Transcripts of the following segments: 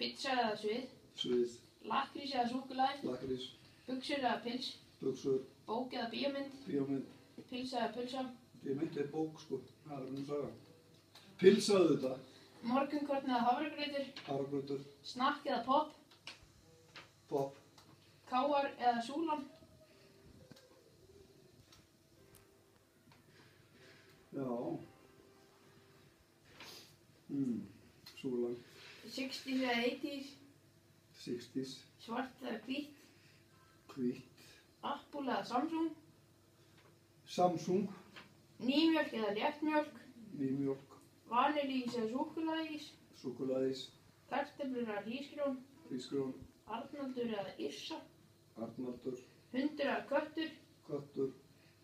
Pizza eða svið. Svið. Lakkrís eða súkkulaði. Lakkrís. Buxur eða pils. Buxur. Bók eða bíómynd. Bíómynd. Pilsa eða pulsa. Bíómynd er bók sko, það er saga. Pilsa auðvitað. Morgunkorn eða hafragrautur. Hafragrautur. Snakk eða popp. Popp. Káar eða súlan. Já. Súlan. 60s eða 80s. 60s. Svart eða hvítt. Hvítt. Apple eða Samsung. Samsung. Nýmjólk eða léttmjólk. Nýmjólk. Vanilís eða súkkulaðís. Súkkulaðís. Kartöflur eða hrísgrjón. Hrísgrjón. Arnaldur eða Yrsa. Arnaldur. Hundur eða köttur. Köttur.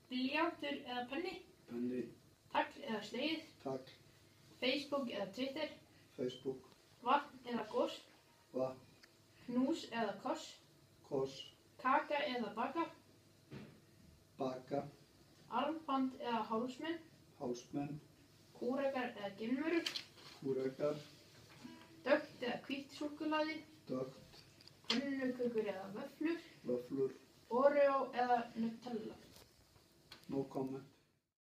Blýantur eða penni. Penni. Tagl eða slegið. Tagl. Facebook eða Twitter. Facebook. Vatn eða gos. Vatn. Knús eða koss. Koss. Kaka eða baka. Baka. Armband eða hálsmenn. Hálsmenn. Kúrekar eða geimverur. Kúrekar. Dökkt eða hvítt súkkulaði. Dökkt. Pönnukökur eða vöfflur. Vöfflur. Oreo eða Nutella. No comment.